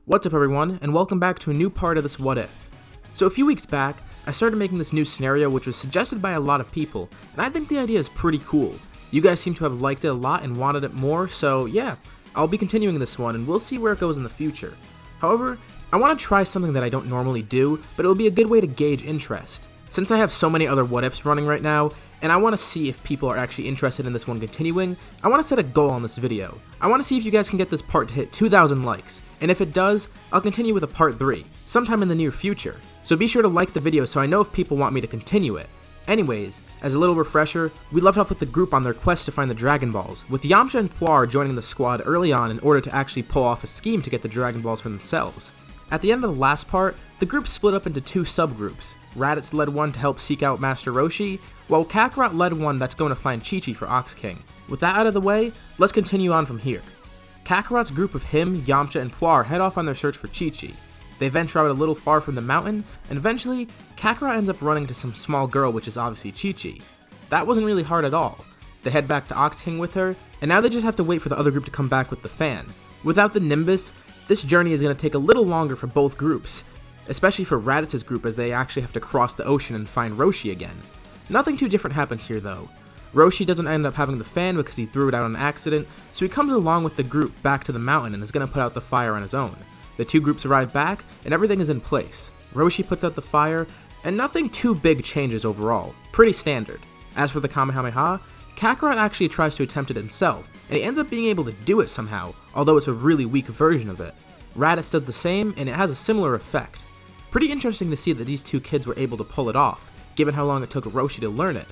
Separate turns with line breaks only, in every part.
What's up everyone, and welcome back to a new part of this What If. So a few weeks back, I started making this new scenario which was suggested by a lot of people, and I think the idea is pretty cool. You guys seem to have liked it a lot and wanted it more, so yeah, I'll be continuing this one and we'll see where it goes in the future. However, I want to try something that I don't normally do, but it'll be a good way to gauge interest. Since I have so many other What Ifs running right now, and I want to see if people are actually interested in this one continuing, I want to set a goal on this video. I want to see if you guys can get this part to hit 2,000 likes, and if it does, I'll continue with a part 3, sometime in the near future. So be sure to like the video so I know if people want me to continue it. Anyways, as a little refresher, we left off with the group on their quest to find the Dragon Balls, with Yamcha and Puar joining the squad early on in order to actually pull off a scheme to get the Dragon Balls for themselves. At the end of the last part, the group split up into two subgroups. Raditz led one to help seek out Master Roshi, while Kakarot led one that's going to find Chi-Chi for Ox King. With that out of the way, let's continue on from here. Kakarot's group of him, Yamcha, and Puar head off on their search for Chi-Chi. They venture out a little far from the mountain, and eventually, Kakarot ends up running to some small girl, which is obviously Chi-Chi. That wasn't really hard at all. They head back to Ox King with her, and now they just have to wait for the other group to come back with the fan. Without the Nimbus, this journey is going to take a little longer for both groups, especially for Raditz's group as they actually have to cross the ocean and find Roshi again. Nothing too different happens here though. Roshi doesn't end up having the fan because he threw it out on accident, so he comes along with the group back to the mountain and is going to put out the fire on his own. The two groups arrive back, and everything is in place. Roshi puts out the fire, and nothing too big changes overall. Pretty standard. As for the Kamehameha, Kakarot actually tries to attempt it himself, and he ends up being able to do it somehow, although it's a really weak version of it. Raditz does the same, and it has a similar effect. Pretty interesting to see that these two kids were able to pull it off, given how long it took Roshi to learn it.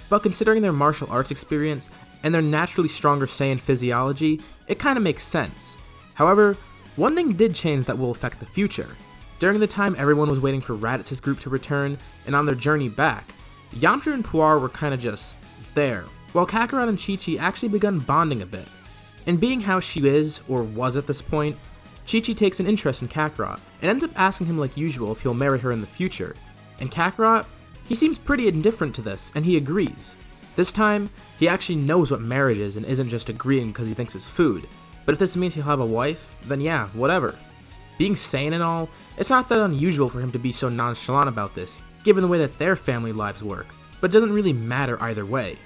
But considering their martial arts experience, and their naturally stronger Saiyan physiology, it kinda makes sense. However, one thing did change that will affect the future. During the time everyone was waiting for Raditz's group to return, and on their journey back, Yamcha and Puar were kinda just there, while Kakarot and Chi-Chi actually begun bonding a bit. And being how she is, or was at this point, Chi-Chi takes an interest in Kakarot, and ends up asking him like usual if he'll marry her in the future. And Kakarot, he seems pretty indifferent to this, and he agrees. This time, he actually knows what marriage is and isn't just agreeing because he thinks it's food. But if this means he'll have a wife, then yeah, whatever. Being sane and all, it's not that unusual for him to be so nonchalant about this, given the way that their family lives work, but it doesn't really matter either way.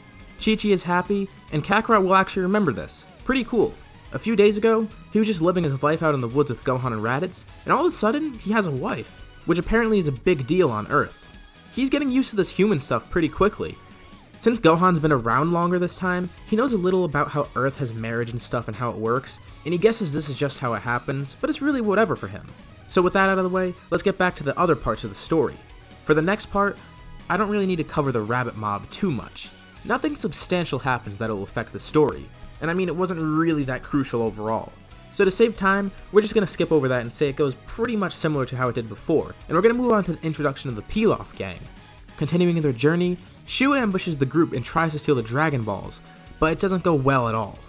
Chi-Chi is happy, and Kakarot will actually remember this. Pretty cool. A few days ago, he was just living his life out in the woods with Gohan and Raditz, and all of a sudden, he has a wife, which apparently is a big deal on Earth. He's getting used to this human stuff pretty quickly. Since Gohan's been around longer this time, he knows a little about how Earth has marriage and stuff and how it works, and he guesses this is just how it happens, but it's really whatever for him. So with that out of the way, let's get back to the other parts of the story. For the next part, I don't really need to cover the rabbit mob too much. Nothing substantial happens that'll affect the story, and I mean it wasn't really that crucial overall. So to save time, we're just going to skip over that and say it goes pretty much similar to how it did before, and we're going to move on to the introduction of the Pilaf gang. Continuing their journey, Shu ambushes the group and tries to steal the Dragon Balls, but it doesn't go well at all.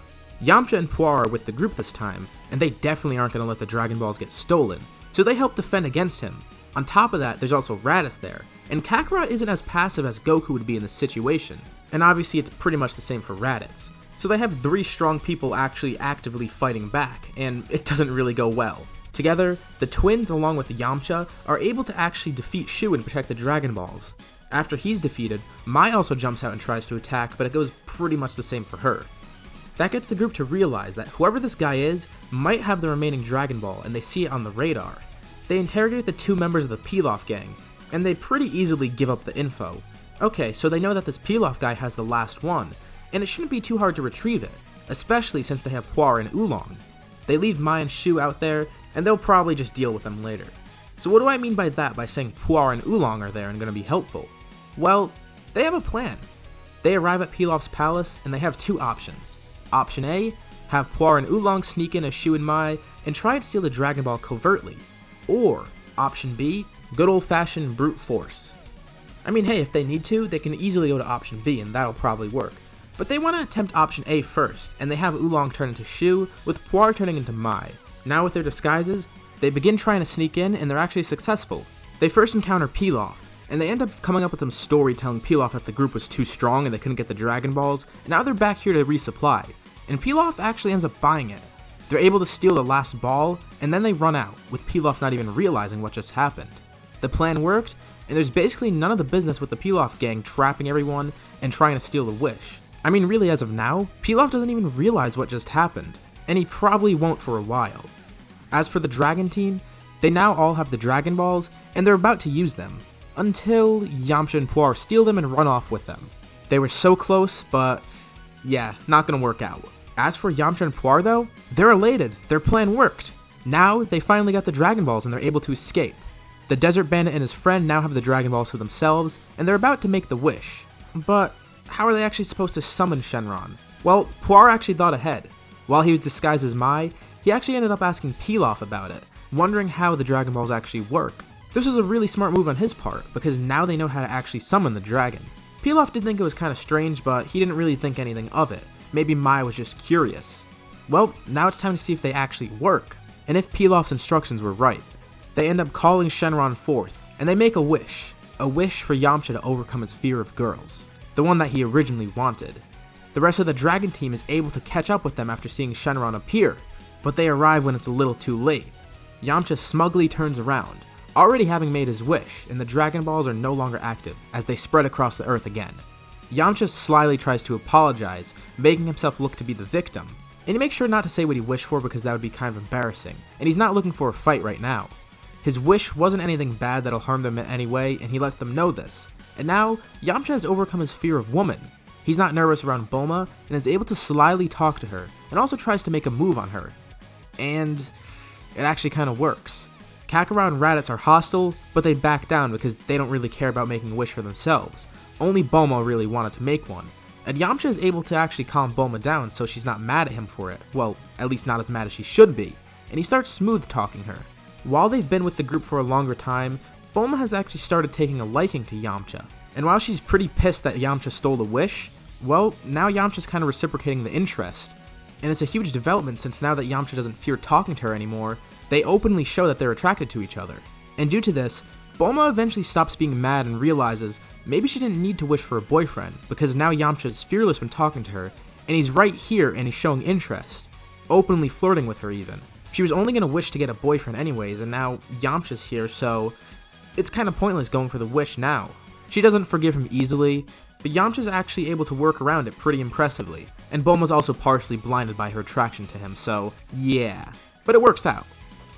Yamcha and Puar are with the group this time, and they definitely aren't going to let the Dragon Balls get stolen, so they help defend against him. On top of that, there's also Raditz there, and Kakarot isn't as passive as Goku would be in this situation, and obviously it's pretty much the same for Raditz. So they have 3 strong people actually actively fighting back, and it doesn't really go well. Together, the twins along with Yamcha are able to actually defeat Shu and protect the Dragon Balls. After he's defeated, Mai also jumps out and tries to attack, but it goes pretty much the same for her. That gets the group to realize that whoever this guy is might have the remaining Dragon Ball, and they see it on the radar. They interrogate the 2 members of the Pilaf gang, and they pretty easily give up the info. Okay, so they know that this Pilaf guy has the last one, and it shouldn't be too hard to retrieve it, especially since they have Puar and Oolong. They leave Mai and Shu out there, and they'll probably just deal with them later. So what do I mean by that by saying Puar and Oolong are there and going to be helpful? Well, they have a plan. They arrive at Pilaf's palace, and they have 2 options. Option A, have Puar and Oolong sneak in as Shu and Mai, and try and steal the Dragon Ball covertly. Or, Option B, good old-fashioned brute force. I mean, hey, if they need to, they can easily go to Option B, and that'll probably work. But they want to attempt Option A first, and they have Oolong turn into Shu, with Puar turning into Mai. Now with their disguises, they begin trying to sneak in, and they're actually successful. They first encounter Pilaf, and they end up coming up with some story telling Pilaf that the group was too strong and they couldn't get the Dragon Balls, and now they're back here to resupply. And Pilaf actually ends up buying it. They're able to steal the last ball, and then they run out, with Pilaf not even realizing what just happened. The plan worked, and there's basically none of the business with the Pilaf gang trapping everyone and trying to steal the wish. I mean, really, as of now, Pilaf doesn't even realize what just happened, and he probably won't for a while. As for the Dragon team, they now all have the Dragon Balls, and they're about to use them, until Yamcha and Puar steal them and run off with them. They were so close, but yeah, not gonna work out. As for Yamcha and Puar though, they're elated, their plan worked. Now, they finally got the Dragon Balls and they're able to escape. The Desert Bandit and his friend now have the Dragon Balls to themselves, and they're about to make the wish. But how are they actually supposed to summon Shenron? Well, Puar actually thought ahead. While he was disguised as Mai, he actually ended up asking Pilaf about it, wondering how the Dragon Balls actually work. This was a really smart move on his part, because now they know how to actually summon the dragon. Pilaf did think it was kind of strange, but he didn't really think anything of it. Maybe Mai was just curious. Well, now it's time to see if they actually work, and if Pilaf's instructions were right. They end up calling Shenron forth, and they make a wish for Yamcha to overcome his fear of girls, the one that he originally wanted. The rest of the Dragon team is able to catch up with them after seeing Shenron appear, but they arrive when it's a little too late. Yamcha smugly turns around, already having made his wish, and the Dragon Balls are no longer active as they spread across the earth again. Yamcha slyly tries to apologize, making himself look to be the victim, and he makes sure not to say what he wished for because that would be kind of embarrassing, and he's not looking for a fight right now. His wish wasn't anything bad that'll harm them in any way, and he lets them know this. And now, Yamcha has overcome his fear of women. He's not nervous around Bulma, and is able to slyly talk to her, and also tries to make a move on her. And it actually kind of works. Kakarot and Raditz are hostile, but they back down because they don't really care about making a wish for themselves. Only Bulma really wanted to make one, and Yamcha is able to actually calm Bulma down so she's not mad at him for it, well, at least not as mad as she should be, and he starts smooth talking her. While they've been with the group for a longer time, Bulma has actually started taking a liking to Yamcha, and while she's pretty pissed that Yamcha stole the wish, well, now Yamcha's kind of reciprocating the interest, and it's a huge development since now that Yamcha doesn't fear talking to her anymore, they openly show that they're attracted to each other. And due to this, Bulma eventually stops being mad and realizes maybe she didn't need to wish for a boyfriend, because now Yamcha is fearless when talking to her, and he's right here and he's showing interest, openly flirting with her even. She was only going to wish to get a boyfriend anyways, and now Yamcha's here, so it's kind of pointless going for the wish now. She doesn't forgive him easily, but Yamcha's actually able to work around it pretty impressively, and Bulma's also partially blinded by her attraction to him, so yeah. But it works out.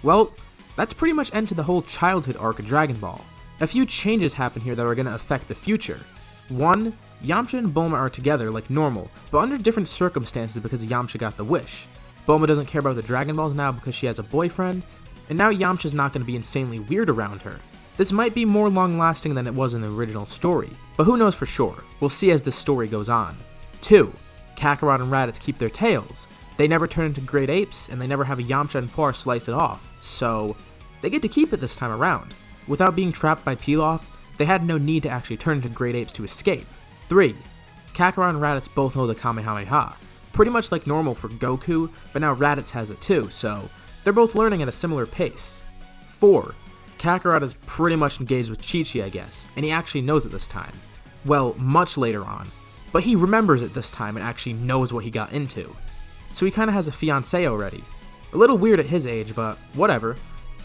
Well, that's pretty much end to the whole childhood arc of Dragon Ball. A few changes happen here that are going to affect the future. 1. Yamcha and Bulma are together like normal, but under different circumstances because Yamcha got the wish. Bulma doesn't care about the Dragon Balls now because she has a boyfriend, and now Yamcha's not going to be insanely weird around her. This might be more long-lasting than it was in the original story, but who knows for sure. We'll see as this story goes on. 2. Kakarot and Raditz keep their tails. They never turn into great apes, and they never have a Yamcha and Puar slice it off, so they get to keep it this time around. Without being trapped by Pilaf, they had no need to actually turn into great apes to escape. 3. Kakarot and Raditz both know the Kamehameha, pretty much like normal for Goku, but now Raditz has it too, so they're both learning at a similar pace. 4. Kakarot is pretty much engaged with Chi-Chi, I guess, and he actually knows it this time. Well, much later on, but he remembers it this time and actually knows what he got into. So he kinda has a fiancé already. A little weird at his age, but whatever.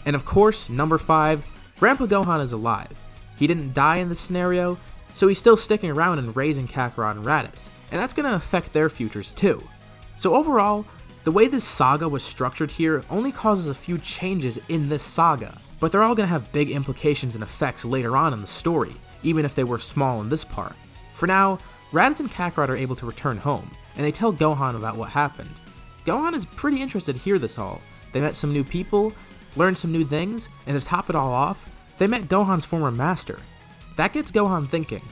And of course, number 5, Grandpa Gohan is alive. He didn't die in this scenario, so he's still sticking around and raising Kakarot and Raditz, and that's gonna affect their futures too. So overall, the way this saga was structured here only causes a few changes in this saga, but they're all gonna have big implications and effects later on in the story, even if they were small in this part. For now, Raditz and Kakarot are able to return home, and they tell Gohan about what happened. Gohan is pretty interested to hear this all. They met some new people, learned some new things, and to top it all off, they met Gohan's former master. That gets Gohan thinking,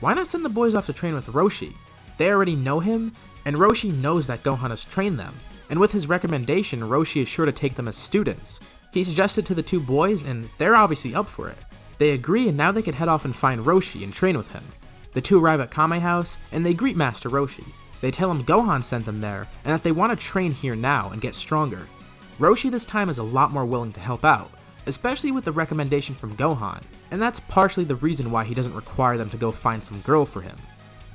why not send the boys off to train with Roshi? They already know him, and Roshi knows that Gohan has trained them, and with his recommendation, Roshi is sure to take them as students. He suggested to the two boys, and they're obviously up for it. They agree, and now they can head off and find Roshi and train with him. The two arrive at Kame House, and they greet Master Roshi. They tell him Gohan sent them there, and that they want to train here now and get stronger. Roshi this time is a lot more willing to help out, especially with the recommendation from Gohan, and that's partially the reason why he doesn't require them to go find some girl for him.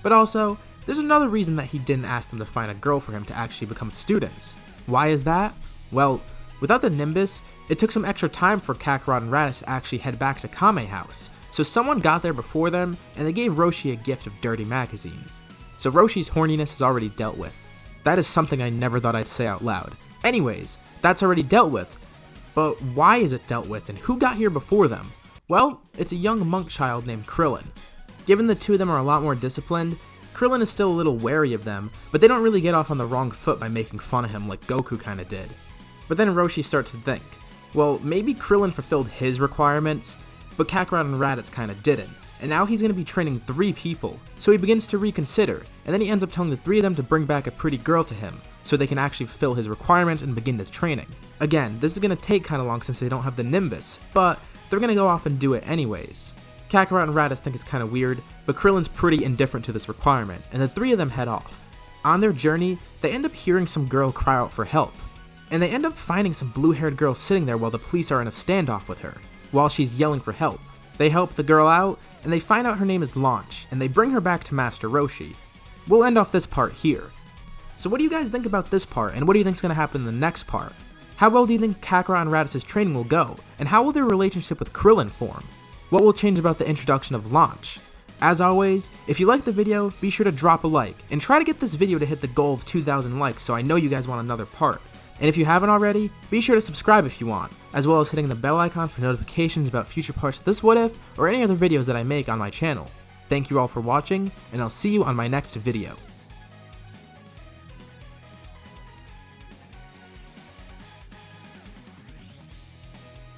But also, there's another reason that he didn't ask them to find a girl for him to actually become students. Why is that? Well, Without the Nimbus, it took some extra time for Kakarot and Raditz to actually head back to Kame House, so someone got there before them, and they gave Roshi a gift of dirty magazines. So Roshi's horniness is already dealt with. That is something I never thought I'd say out loud. Anyways, that's already dealt with. But why is it dealt with, and who got here before them? Well, it's a young monk child named Krillin. Given the two of them are a lot more disciplined, Krillin is still a little wary of them, but they don't really get off on the wrong foot by making fun of him like Goku kinda did. But then Roshi starts to think, well, maybe Krillin fulfilled his requirements, but Kakarot and Raditz kinda didn't, and now he's gonna be training 3 people, so he begins to reconsider, and then he ends up telling the 3 of them to bring back a pretty girl to him, so they can actually fulfill his requirements and begin the training. Again, this is gonna take kinda long since they don't have the Nimbus, but they're gonna go off and do it anyways. Kakarot and Raditz think it's kinda weird, but Krillin's pretty indifferent to this requirement, and the 3 of them head off. On their journey, they end up hearing some girl cry out for help, and they end up finding some blue-haired girl sitting there while the police are in a standoff with her, while she's yelling for help. They help the girl out, and they find out her name is Launch, and they bring her back to Master Roshi. We'll end off this part here. So what do you guys think about this part, and what do you think is going to happen in the next part? How well do you think Kakarot and Raditz's training will go, and how will their relationship with Krillin form? What will change about the introduction of Launch? As always, if you liked the video, be sure to drop a like, and try to get this video to hit the goal of 2,000 likes so I know you guys want another part. And if you haven't already, be sure to subscribe if you want, as well as hitting the bell icon for notifications about future parts of this What If, or any other videos that I make on my channel. Thank you all for watching, and I'll see you on my next video.